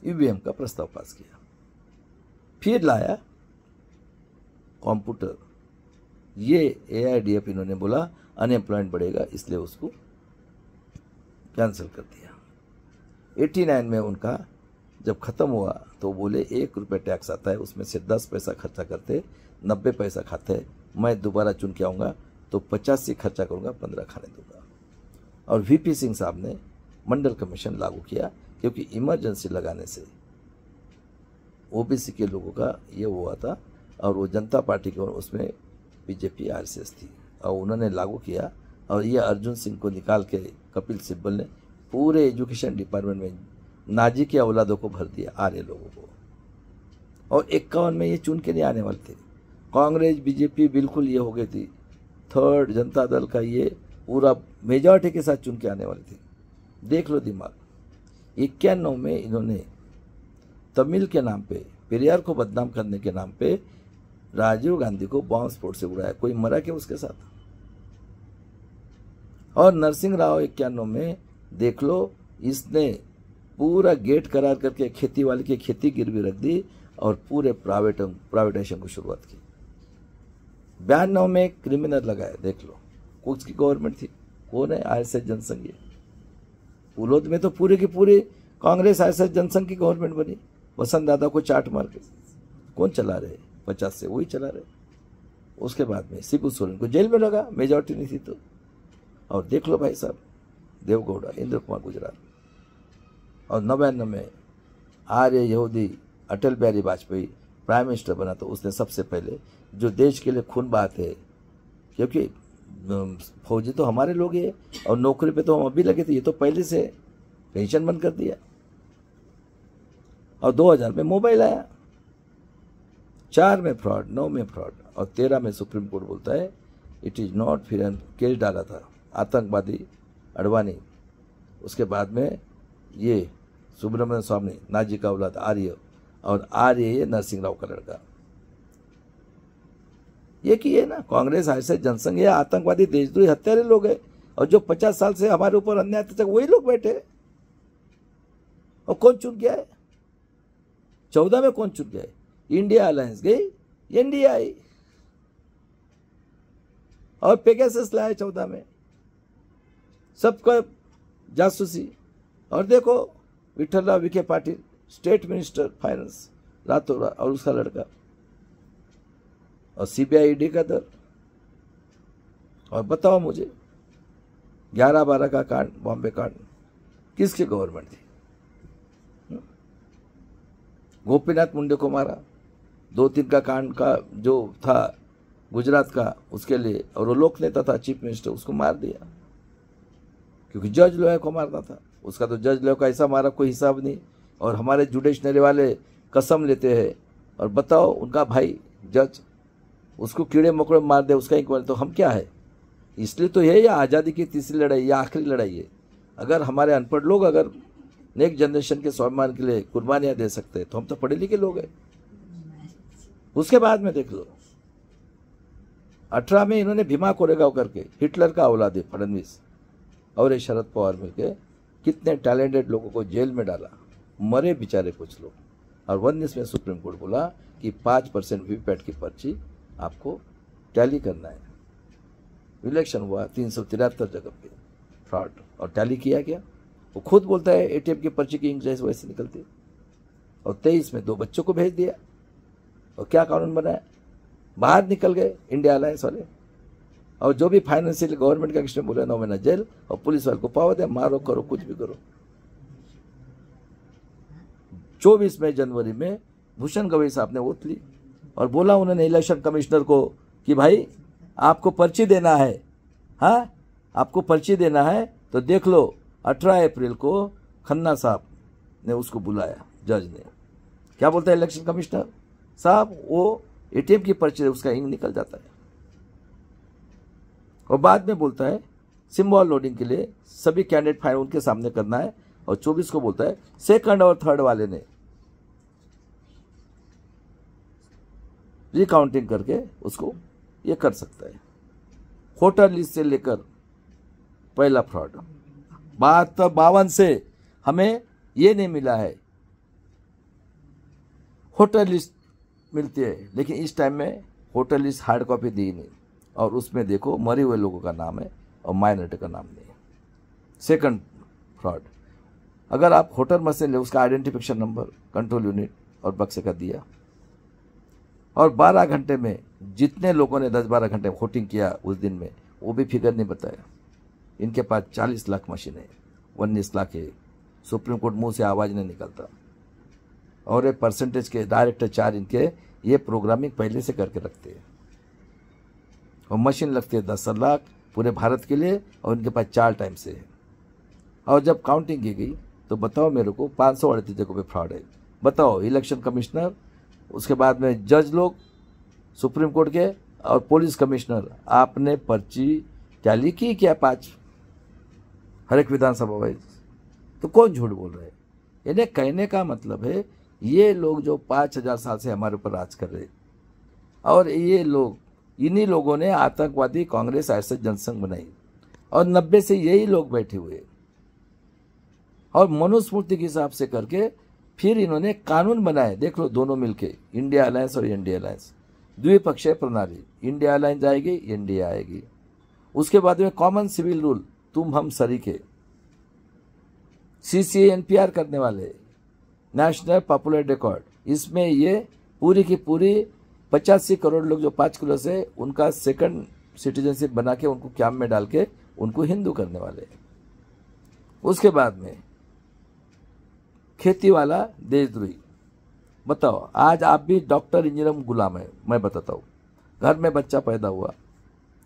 EVM का प्रस्ताव पास किया। फिर लाया कंप्यूटर, ये AIDF इन्होंने बोला अनएम्प्लॉयमेंट बढ़ेगा, इसलिए उसको कैंसिल कर दिया। 89 में उनका जब ख़त्म हुआ तो बोले 1 रुपये टैक्स आता है, उसमें से 10 पैसा खर्चा करते, 90 पैसा खाते। मैं दोबारा चुन के आऊँगा तो 85 खर्चा करूँगा, 15 खाने दूंगा। और VP सिंह साहब ने मंडल कमीशन लागू किया, क्योंकि इमरजेंसी लगाने से OBC के लोगों का ये हुआ था, और वो जनता पार्टी के उसमें BJP RSS थी, और उन्होंने लागू किया। और ये अर्जुन सिंह को निकाल के कपिल सिब्बल ने पूरे एजुकेशन डिपार्टमेंट में नाजी की औलादों को भर दिया, आर्य लोगों को। और 51 में ये चुन के नहीं आने वाले थे। कांग्रेस BJP बिल्कुल ये हो गई थी, थर्ड जनता दल का ये पूरा मेजॉरिटी के साथ चुन के आने वाली थी। देख लो दिमाग। 91 में इन्होंने तमिल के नाम पे, पेरियार को बदनाम करने के नाम पे राजीव गांधी को बॉम्ब स्फोट से उड़ाया। कोई मरा क्या उसके साथ? और नरसिंह राव 91 में देख लो, इसने पूरा गेट करार करके खेती वाले की खेती गिरवी रख दी और पूरे प्राइवेटाइजेशन को शुरुआत की। 92 में क्रिमिनल लगाए। देख लो, कुछ की गवर्नमेंट थी, कौन है? आरएसएस जनसंघ। पुलोद में तो पूरे की पूरी कांग्रेस आरएसएस जनसंघ की गवर्नमेंट बनी। वसंत दादा को चाट मार के कौन चला रहे? 50 से वही चला रहे। उसके बाद में शिबू सोरेन को जेल में लगा, मेजॉरिटी नहीं थी तो। और देख लो भाई साहब, देवगौड़ा, इंद्र कुमार गुजराल। और 99 में आर्य यहूदी अटल बिहारी वाजपेयी प्राइम मिनिस्टर बना तो उसने सबसे पहले जो देश के लिए खून बहाते हैं, क्योंकि फौजी तो हमारे लोग ही है और नौकरी पे तो हम अभी लगे थे, ये तो पहले से पेंशन बंद कर दिया। और 2000 में मोबाइल आया। 4 में फ्रॉड, 9 में फ्रॉड और 13 में सुप्रीम कोर्ट बोलता है it is not fair and case डाला था आतंकवादी अडवाणी। उसके बाद में ये सुब्रमण्यम स्वामी, नाजी का औलाद आर्य, और आर्य ये नरसिंह राव का लड़का। ये कि ये ना कांग्रेस आरएसएस जनसंघ, ये आतंकवादी देशद्रोही हत्यारे लोग हैं। और जो 50 साल से हमारे ऊपर अन्याय तक वही लोग बैठे। और कौन चुन गया है? 14 में कौन चुन गया है? इंडिया अलायंस गई, एनडीए आई और पेगासस लाया 14 में, सबका जासूसी। और देखो Vithalrao Vikhe Patil, state minister finance रातों रात, और उसका लड़का। और सीबीआई ईडी का दर। और बताओ मुझे 11-12 का कांड, बॉम्बे कांड, किसकी गवर्नमेंट थी? गोपीनाथ मुंडे को मारा। 2-3 का कांड का जो था गुजरात का, उसके लिए, और वो लोक नेता था चीफ मिनिस्टर, उसको मार दिया क्योंकि जज लोया को मारना था। उसका तो जज लोया का ऐसा मारा कोई हिसाब नहीं। और हमारे जुडिशनरी वाले कसम लेते हैं। और बताओ उनका भाई जज उसको कीड़े मकोड़े मार दे, उसका इंक्वायरी, तो हम क्या है? इसलिए तो ये या आज़ादी की तीसरी लड़ाई या आखिरी लड़ाई है। अगर हमारे अनपढ़ लोग अगर नेक्स्ट जनरेशन के स्वाभिमान के लिए कुर्बानियां दे सकते हैं तो हम तो पढ़े लिखे लोग हैं। उसके बाद में देख लो 18 में इन्होंने भीमा कोरेगांव करके, हिटलर का औलाद है फडणवीस और ये शरद पवार मिलके कितने टैलेंटेड लोगों को जेल में डाला, मरे बेचारे कुछ लोग। और 19 में सुप्रीम कोर्ट बोला कि 5% वीवीपैट की पर्ची आपको टैली करना है। इलेक्शन हुआ 373 जगह पे फ्रॉड, और टैली किया गया। वो खुद बोलता है एटीएम की पर्ची की इंक जैसे वैसे निकलती। और 23 में 2 बच्चों को भेज दिया। और क्या कानून बनाया? बाहर निकल गए इंडिया अलायंस वाले। और जो भी फाइनेंशियल गवर्नमेंट का किसने बोला 9 महीना जेल, और पुलिस वाले को पावर दे, मारो करो कुछ भी करो। 24 में जनवरी में भूषण गवई साहब ने वोट ली और बोला उन्होंने इलेक्शन कमिश्नर को कि भाई आपको पर्ची देना है, हाँ आपको पर्ची देना है। तो देख लो 18 अप्रैल को खन्ना साहब ने उसको बुलाया, जज ने। क्या बोलता है इलेक्शन कमिश्नर साहब? वो एटीएम की पर्ची उसका इंक निकल जाता है। और बाद में बोलता है सिंबल लोडिंग के लिए सभी कैंडिडेट फाइल उनके सामने करना है। और 24 को बोलता है सेकंड और थर्ड वाले ने रिकाउंटिंग करके उसको ये कर सकता है। वोटर लिस्ट से लेकर पहला फ्रॉड 52 से हमें ये नहीं मिला है। वोटर लिस्ट मिलती है लेकिन इस टाइम में वोटर लिस्ट हार्ड कॉपी दी नहीं, और उसमें देखो मरे हुए लोगों का नाम है और माइनॉरिटी का नाम नहीं है। सेकंड फ्रॉड, अगर आप वोटर मशीन ले उसका आइडेंटिफिकेशन नंबर, कंट्रोल यूनिट और बक्से का दिया, और 12 घंटे में जितने लोगों ने 10-12 घंटे वोटिंग किया उस दिन में वो भी फिगर नहीं बताया। इनके पास 40 लाख मशीनें, 19 लाख है। सुप्रीम कोर्ट मुंह से आवाज़ नहीं निकलता। और ये परसेंटेज के डायरेक्टर 4 इनके ये प्रोग्रामिंग पहले से करके रखते हैं। और मशीन लगती है 10 लाख पूरे भारत के लिए, और इनके पास 4 टाइम से है। और जब काउंटिंग की गई तो बताओ मेरे को 538 जगहों पे फ्रॉड है। बताओ इलेक्शन कमिश्नर, उसके बाद में जज लोग सुप्रीम कोर्ट के और पुलिस कमिश्नर, आपने पर्ची क्या लिखी क्या 5 हर एक विधानसभा वाइज? तो कौन झूठ बोल रहे हैं? इन्हें कहने का मतलब है ये लोग जो 5000 साल से हमारे ऊपर राज कर रहे, और ये लोग, इन्हीं लोगों ने आतंकवादी कांग्रेस ऐसे जनसंघ बनाई, और 90 से यही लोग बैठे हुए, और मनुस्मृति के हिसाब से करके फिर इन्होंने कानून बनाए। देख लो, दोनों मिलके, इंडिया अलायंस और एनडीए अलायंस, द्विपक्षीय प्रणाली, इंडिया अलायंस आएगी, इंडिया आएगी। उसके बाद में कॉमन सिविल रूल, तुम हम सरीके, CCNPR करने वाले, नेशनल पॉपुलर रिकॉर्ड, इसमें ये पूरी की पूरी 85 करोड़ लोग जो 5 किलो से उनका सेकंड सिटीजनशिप बना के उनको कैंप में डाल के उनको हिंदू करने वाले। उसके बाद में खेती वाला देशद्रोही। बताओ, आज आप भी डॉक्टर इंजीनियर गुलाम है। मैं बताता हूँ, घर में बच्चा पैदा हुआ,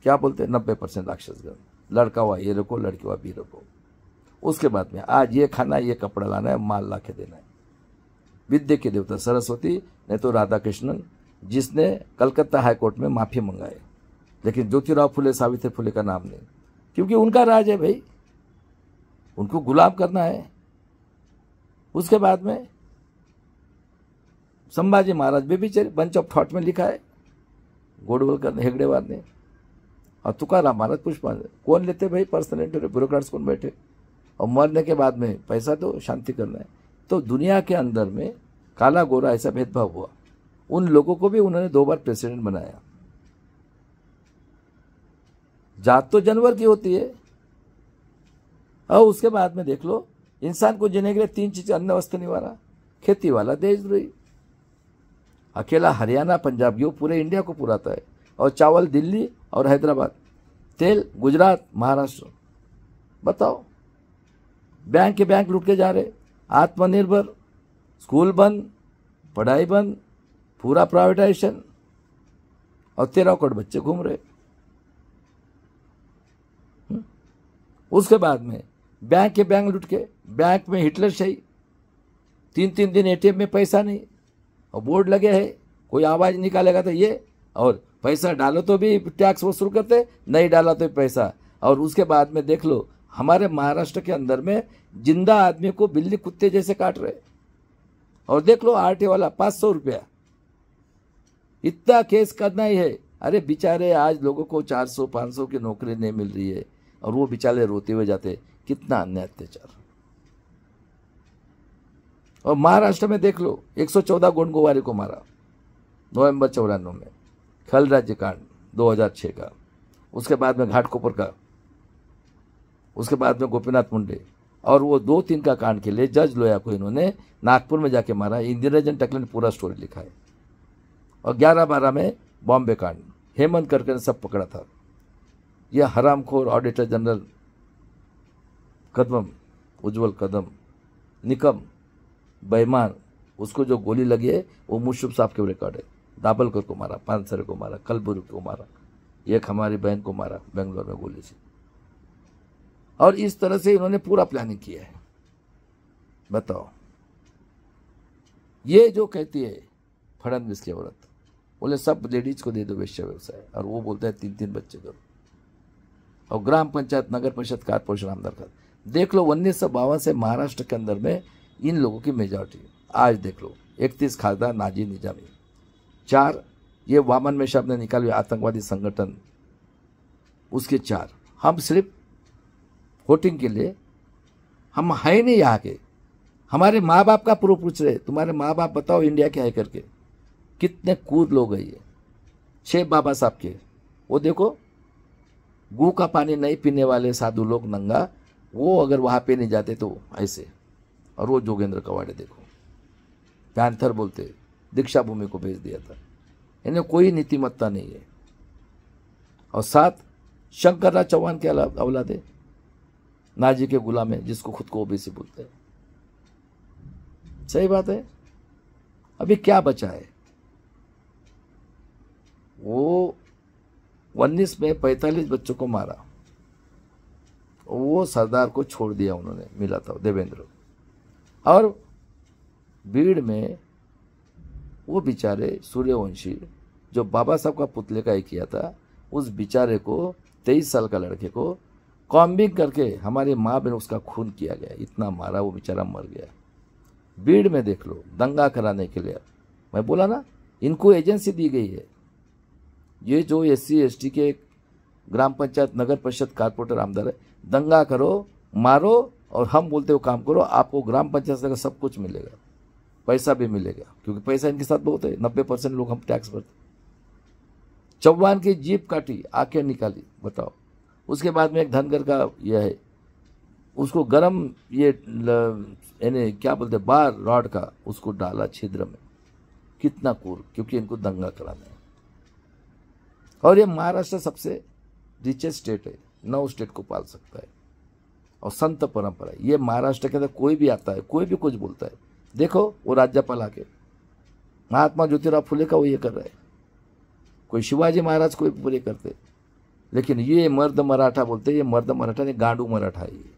क्या बोलते हैं, 90% राक्षसगण, लड़का हुआ ये रखो, लड़की हुआ भी रखो। उसके बाद में आज ये खाना, ये कपड़ा लाना है, माल ला के देना है। विद्या के देवता सरस्वती, नहीं तो राधा कृष्णन, जिसने कलकत्ता हाईकोर्ट में माफी मंगाई, लेकिन ज्योतिराव फुले, सावित्री फुले का नाम नहीं, क्योंकि उनका राज है भाई, उनको गुलाम करना है। उसके बाद में Sambhaji Maharaj बेबीचरी, bunch of thought में लिखा है गोडवलकर ने, हेगड़ेवार ने, और तुकाराम महाराज पुष्पांजलि। कौन लेते भाई पर्सनल इंटरव्यू? ब्यूरोक्रेट्स कौन बैठे? और मरने के बाद में पैसा तो शांति करना है। तो दुनिया के अंदर में काला गोरा ऐसा भेदभाव हुआ, उन लोगों को भी उन्होंने 2 बार प्रेसिडेंट बनाया। जात तो जानवर की होती है। और उसके बाद में देख लो, इंसान को जीने के लिए 3 चीजें, अन्न वस्त्र निवारा, खेती वाला देशद्रोही। अकेला हरियाणा पंजाब यो पूरे इंडिया को पुराता है, और चावल दिल्ली और हैदराबाद, तेल गुजरात महाराष्ट्र। बताओ, बैंक के बैंक लूट के जा रहे, आत्मनिर्भर, स्कूल बंद, पढ़ाई बंद, पूरा प्राइवेटाइजेशन, और 13 करोड़ बच्चे घूम रहे। उसके बाद में बैंक के बैंक लूट के, बैंक में हिटलर शाही, 3-3 दिन एटीएम में पैसा नहीं, और बोर्ड लगे हैं, कोई आवाज निकालेगा तो ये, और पैसा डालो तो भी टैक्स वसूल करते, नहीं डाला तो पैसा। और उसके बाद में देख लो, हमारे महाराष्ट्र के अंदर में जिंदा आदमी को बिल्ली कुत्ते जैसे काट रहे। और देख लो आरटीओ वाला 500 रुपया, इतना केस करना ही है। अरे बेचारे, आज लोगों को 400-500 की नौकरी नहीं मिल रही है, और वो बेचारे रोते हुए जाते। कितना अन्याय अत्याचार। और महाराष्ट्र में देख लो, 114 गोंडगोवारी को मारा नवंबर 94 में, खल राज्य कांड 2006 का। उसके बाद में घाटकोपर का, उसके बाद में गोपीनाथ मुंडे, और वो 2-3 का कांड के लिए जज लोया को इन्होंने नागपुर में जाके मारा। इंदिराजन टकले ने पूरा स्टोरी लिखा है। और 11-12 में बॉम्बे कांड, हेमंत करके ने सब पकड़ा था। यह हरामखोर ऑडिटर जनरल कदम, उज्जवल कदम, निकम, बेईमान, उसको जो गोली लगी है वो मुशुब साहब के रिकॉर्ड है। दाभोलकर को मारा, पानसरे को मारा, कलबुर्गी को मारा, एक हमारी बहन को मारा बेंगलोर में गोली से। और इस तरह से इन्होंने पूरा प्लानिंग किया है। बताओ, ये जो कहती है फडणवीस की औरत, बोले सब लेडीज को दे दो वेश्या व्यवसाय, और वो बोलता है 3-3 बच्चे करो। और ग्राम पंचायत, नगर परिषद, कारपोरेशन, आमदार का देख लो, 1952 से महाराष्ट्र के अंदर में इन लोगों की मेजॉरिटी। आज देख लो, 31 खासदार नाजी निजामी, 4 ये वामन में साहब ने निकाले आतंकवादी संगठन, उसके 4। हम सिर्फ वोटिंग के लिए, हम है नहीं यहाँ के। हमारे माँ बाप का प्रूफ पूछ रहे, तुम्हारे माँ बाप बताओ इंडिया क्या है करके। कितने कूद लोग हैं ये। 6 बाबा साहब के, वो देखो, गू का पानी नहीं पीने वाले साधु लोग नंगा, वो अगर वहाँ पे नहीं जाते तो ऐसे। और वो जोगेंद्र कवाड़े देखो, पैंथर बोलते, दीक्षा भूमि को भेज दिया था। इन्हें कोई नीतिमत्ता नहीं है। और 7 शंकरराज चौहान के औलाद है, नाजी के गुलाम है, जिसको खुद को ओबीसी बोलते हैं। सही बात है। अभी क्या बचा है? वो 19 में 45 बच्चों को मारा, वो सरदार को छोड़ दिया उन्होंने, मिला था देवेंद्र। और भीड़ में वो बेचारे सूर्यवंशी जो बाबा साहब का पुतले का ही किया था, उस बेचारे को 23 साल का लड़के को कॉम्बिंग करके हमारी माँ बहन उसका खून किया गया, इतना मारा, वो बेचारा मर गया। बीड़ में देख लो, दंगा कराने के लिए। मैं बोला ना, इनको एजेंसी दी गई है। ये जो SC ST के ग्राम पंचायत नगर परिषद कारपोरेटर आमदार है, दंगा करो, मारो, और हम बोलते हो काम करो, आपको ग्राम पंचायत से सब कुछ मिलेगा, पैसा भी मिलेगा, क्योंकि पैसा इनके साथ बहुत है। 90% लोग हम टैक्स भरते। चौहान की जीप काटी, आंखें निकाली, बताओ। उसके बाद में एक धनगर का यह है, उसको गरम ये यानी क्या बोलते बार रॉड का उसको डाला छिद्र में। कितना कूल, क्योंकि इनको दंगा कराना है। और ये महाराष्ट्र सबसे रिचेस्ट स्टेट है, 9 स्टेट को पाल सकता है, और संत परंपरा है। ये महाराष्ट्र के अंदर कोई भी आता है, कोई भी कुछ बोलता है, देखो वो राज्यपाल आके महात्मा ज्योतिराव फुले का वो ये कर रहा है, कोई शिवाजी महाराज को भी पूरे करते। लेकिन ये मर्द मराठा बोलते, ये मर्द मराठा ने गांडू मराठा है। ये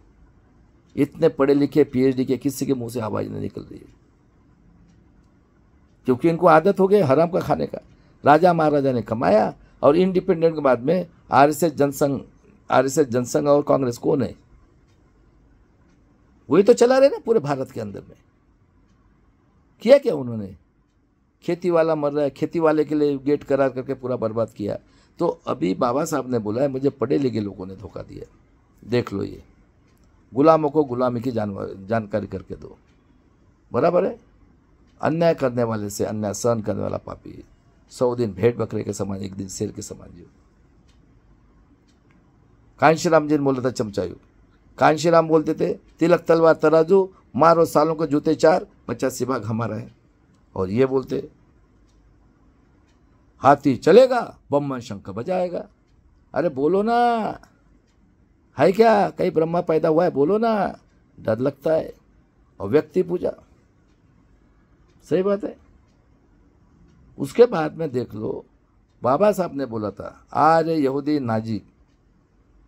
इतने पढ़े लिखे PhD के किसी के मुंह से आवाज नहीं निकल रही है, क्योंकि इनको आदत हो गई हराम का खाने का। राजा महाराजा ने कमाया, और इंडिपेंडेंट के बाद में RSS जनसंघ और कांग्रेस कौन है? वही तो चला रहे ना पूरे भारत के अंदर में। किया क्या उन्होंने? खेती वाला मर रहा है, खेती वाले के लिए गेट करार करके पूरा बर्बाद किया। तो अभी बाबा साहब ने बोला है, मुझे पढ़े लिखे लोगों ने धोखा दिया। देख लो, ये गुलामों को गुलामी की जानकारी करके दो, बराबर है। अन्याय करने वाले से अन्याय सहन करने वाला पापी 100 दिन भेड़ बकरे के समान, 1 दिन शेर के समान जियो। कांशीराम जी ने बोला था चमचायु। कांशीराम बोलते थे, तिलक तलवार तराजू, मारो सालों को जूते 4, 85 भाग हमारा है। और ये बोलते, हाथी चलेगा, बम्मन शंख बजाएगा। अरे बोलो ना, है क्या कहीं ब्रह्मा पैदा हुआ है? बोलो ना, डर लगता है। और व्यक्ति पूजा, सही बात है। उसके बाद में देख लो, बाबा साहब ने बोला था, आर्य यहूदी नाजी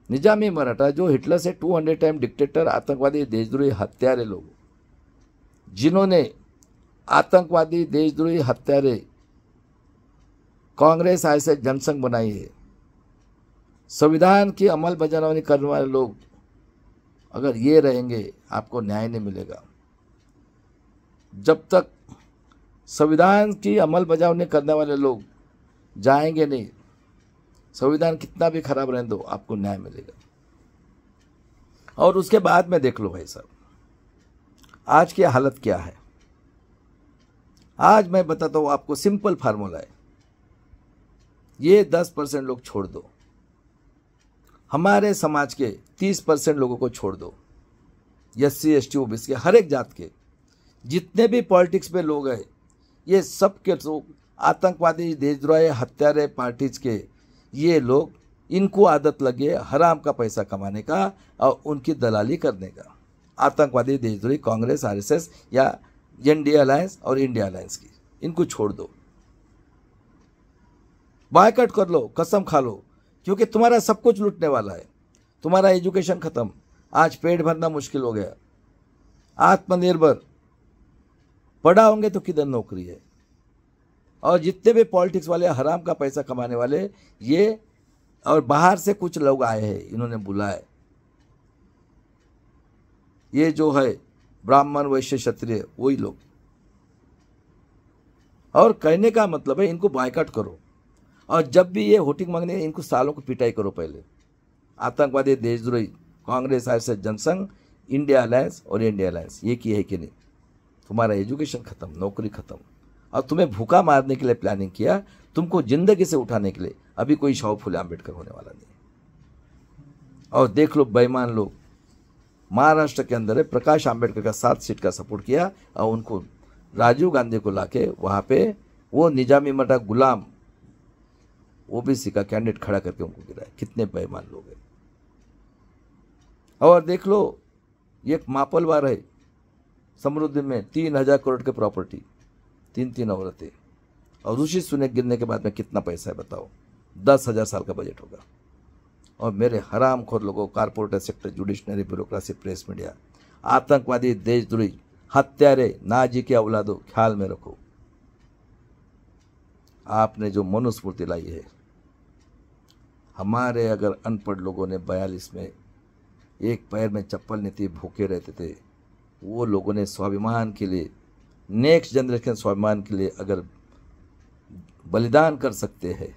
निजामी मराठा, जो हिटलर से 200 टाइम डिक्टेटर, आतंकवादी, देशद्रोही, हत्यारे लोग, जिन्होंने आतंकवादी, देशद्रोही, हत्यारे कांग्रेस RSS जनसंघ बनाई है, संविधान की अमल बजावनी करने वाले लोग, अगर ये रहेंगे आपको न्याय नहीं मिलेगा। जब तक संविधान की अमल बजावनी करने वाले लोग जाएंगे नहीं, संविधान कितना भी खराब रहने दो, आपको न्याय मिलेगा। और उसके बाद में देख लो भाई साहब, आज की हालत क्या है। आज मैं बताता हूं आपको, सिंपल फार्मूला है। ये 10% लोग छोड़ दो, हमारे समाज के 30% लोगों को छोड़ दो, SC ST OBC के, हर एक जात के जितने भी पॉलिटिक्स पे लोग हैं, ये सब के लोग आतंकवादी, देशद्रोही, हत्यारे पार्टीज के, ये लोग, इनको आदत लगी है हराम का पैसा कमाने का और उनकी दलाली करने का। आतंकवादी, देशद्रोही, कांग्रेस RSS या NDA अलायंस और इंडिया अलायंस की, इनको छोड़ दो, बायकॉट कर लो, कसम खा लो, क्योंकि तुम्हारा सब कुछ लूटने वाला है। तुम्हारा एजुकेशन खत्म, आज पेट भरना मुश्किल हो गया। आत्मनिर्भर पढ़ा होंगे तो किधर नौकरी है। और जितने भी पॉलिटिक्स वाले, हराम का पैसा कमाने वाले, ये और बाहर से कुछ लोग आए हैं, इन्होंने बुलाए, ये जो है ब्राह्मण, वैश्य, क्षत्रिय, वही लोग। और कहने का मतलब है, इनको बायकॉट करो, और जब भी ये वोटिंग मांगने, इनको सालों को पिटाई करो पहले। आतंकवादी, देशद्रोही, Congress RSS Jansangh, India alliance और इंडिया अलायंस, ये की है कि नहीं? तुम्हारा एजुकेशन खत्म, नौकरी खत्म, और तुम्हें भूखा मारने के लिए प्लानिंग किया, तुमको जिंदगी से उठाने के लिए। अभी कोई शाहू फुले आंबेडकर होने वाला नहीं। और देख लो बेईमान लोग, महाराष्ट्र के अंदर है, प्रकाश आंबेडकर का 7 सीट का सपोर्ट किया, और उनको राजीव गांधी को लाके वहाँ पे वो निजामी मराठा गुलाम OBC का कैंडिडेट खड़ा करके उनको गिराया। कितने बेईमान लोग हैं। और देख लो, एक मापलवार है समृद्धि में, 3000 करोड़ के प्रॉपर्टी, 3 औरतें, और ऋषि सुनक गिरने के बाद में कितना पैसा है बताओ? 10,000 साल का बजट होगा। और मेरे हरामखोर लोगों, corporator sector, judiciary, bureaucracy, press media, आतंकवादी, देशद्रोही, हत्यारे, नाजी के औलादों, ख्याल में रखो, आपने जो मनुस्मृति लाई है, हमारे अगर अनपढ़ लोगों ने 42 में एक पैर में चप्पल नहीं थी, भूखे रहते थे, वो लोगों ने स्वाभिमान के लिए, नेक्स्ट जनरेशन स्वाभिमान के लिए अगर बलिदान कर सकते हैं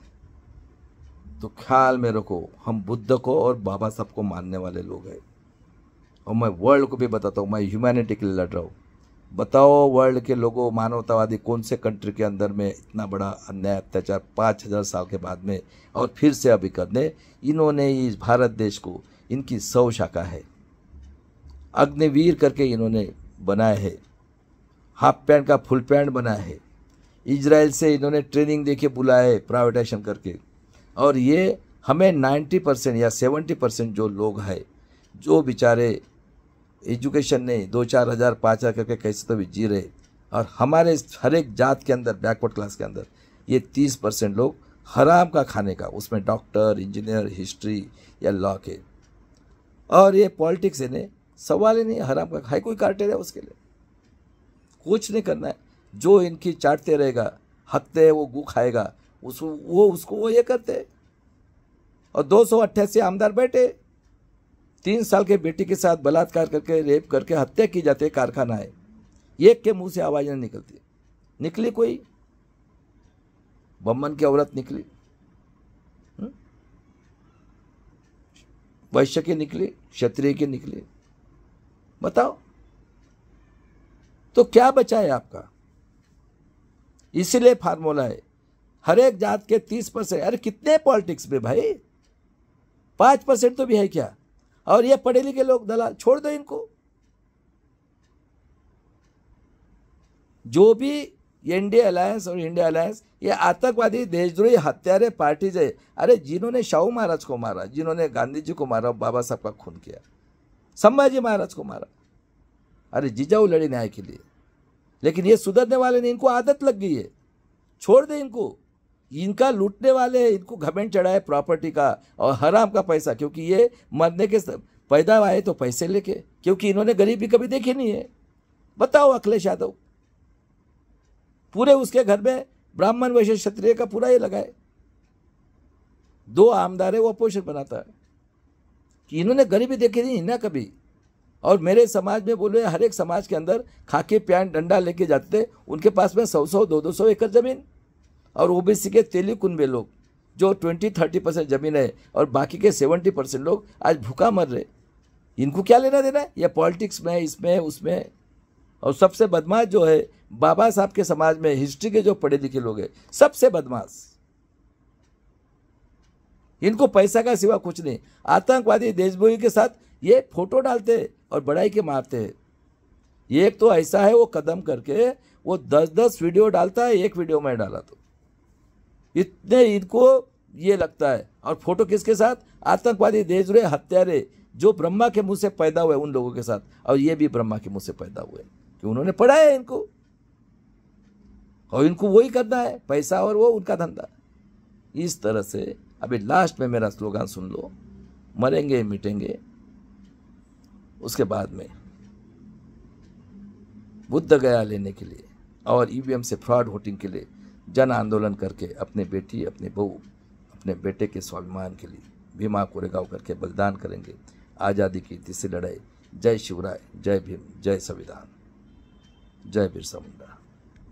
तो ख्याल में रखो, हम बुद्ध को और बाबा साहब को मानने वाले लोग हैं। और मैं वर्ल्ड को भी बताता हूँ, मैं ह्यूमैनिटी के लिए लड़ रहा हूँ। बताओ वर्ल्ड के लोगों, मानवतावादी कौन से कंट्री के अंदर में इतना बड़ा अन्याय अत्याचार 5000 साल के बाद में और फिर से अभी करने, इन्होंने इस भारत देश को, इनकी 100 शाखा है, अग्निवीर करके इन्होंने बनाया है, हाफ पैंट का फुल पैंट बनाया है, इजराइल से इन्होंने ट्रेनिंग देके बुलाया है प्राइवेटाइजेशन करके। और ये हमें 90% या 70% जो लोग हैं, जो बेचारे एजुकेशन नहीं, 2-4 हज़ार 5,000 करके कैसे तो भी जी रहे, और हमारे हर एक जात के अंदर, बैकवर्ड क्लास के अंदर ये 30% लोग हराम का खाने का, उसमें डॉक्टर, इंजीनियर, हिस्ट्री या लॉ के। और ये पॉलिटिक्स है, सवाल ही नहीं, हराम का खाए, कोई काटे रहे उसके लिए कुछ नहीं करना है। जो इनकी चाटते रहेगा, हकते है वो गू खाएगा, उसको वो ये करते। और 288 आमदार बैठे, 3 साल के बेटी के साथ बलात्कार करके, रेप करके हत्या की जाती है, कारखाना है, एक के मुंह से आवाज नहीं निकलती। निकली कोई बम्मन की औरत निकली, वैश्य की निकली, क्षत्रिय की निकली, बताओ तो क्या बचा है आपका? इसीलिए फार्मूला है, हर एक जात के 30%। अरे कितने पॉलिटिक्स में भाई, 5% तो भी है क्या? और ये पढ़े लिखे लोग दलाल, छोड़ दो इनको। जो भी एनडीए अलायंस और इंडिया अलायंस, ये आतंकवादी, देशद्रोही, हत्यारे पार्टीज है। अरे जिन्होंने शाहू महाराज को मारा, जिन्होंने गांधी जी को मारा, बाबा साहब का खून किया, संभाजी महाराज को मारा, अरे जिजाऊ लड़ी न्याय के लिए, लेकिन ये सुधरने वाले नहीं, इनको आदत लग गई है, छोड़ दे इनको। इनका लूटने वाले, इनको घमंड चढ़ा है प्रॉपर्टी का और हराम का पैसा, क्योंकि ये मरने के पैदा आए तो पैसे लेके, क्योंकि इन्होंने गरीबी कभी देखी नहीं है। बताओ अखिलेश यादव, पूरे उसके घर में ब्राह्मण वैश्य क्षत्रिय का पूरा ये लगाए, 2 आमदार है, वो अपोजिशन बनाता है कि इन्होंने गरीबी देखी नहीं ना कभी। और मेरे समाज में बोले, हर एक समाज के अंदर खाकी पैंट डंडा लेके जाते थे, उनके पास में 100-100, 200 एकड़ जमीन। और ओबीसी के तेली कुनबे लोग जो 20-30% जमीन है, और बाकी के 70% लोग आज भूखा मर रहे। इनको क्या लेना देना है? ये पॉलिटिक्स में, इसमें उसमें। और सबसे बदमाश जो है, बाबा साहब के समाज में हिस्ट्री के जो पढ़े लिखे लोग हैं, सबसे बदमाश, इनको पैसा का सिवा कुछ नहीं। आतंकवादी देशद्रोही के साथ ये फोटो डालते और बढ़ाई के मारते हैं। एक तो ऐसा है, वो कदम करके वो 10-10 वीडियो डालता है, एक वीडियो में डाला तो इतने इनको ये लगता है। और फोटो किसके साथ? आतंकवादी, देशद्रोही, हत्यारे, जो ब्रह्मा के मुंह से पैदा हुए उन लोगों के साथ। और ये भी ब्रह्मा के मुंह से पैदा हुए, कि उन्होंने पढ़ा है इनको, और इनको वही करना है, पैसा और वो उनका धंधा। इस तरह से अभी लास्ट में मेरा स्लोगन सुन लो, मरेंगे मिटेंगे, उसके बाद में बुद्ध गया लेने के लिए और ईवीएम से फ्रॉड वोटिंग के लिए जन आंदोलन करके अपने बेटी, अपने बहू, अपने बेटे के स्वाभिमान के लिए भीमा कोरेगांव करके बलिदान करेंगे। आज़ादी की तीसरी लड़ाई। जय शिवराय, जय भीम, जय संविधान, जय बिरसा मुंडा।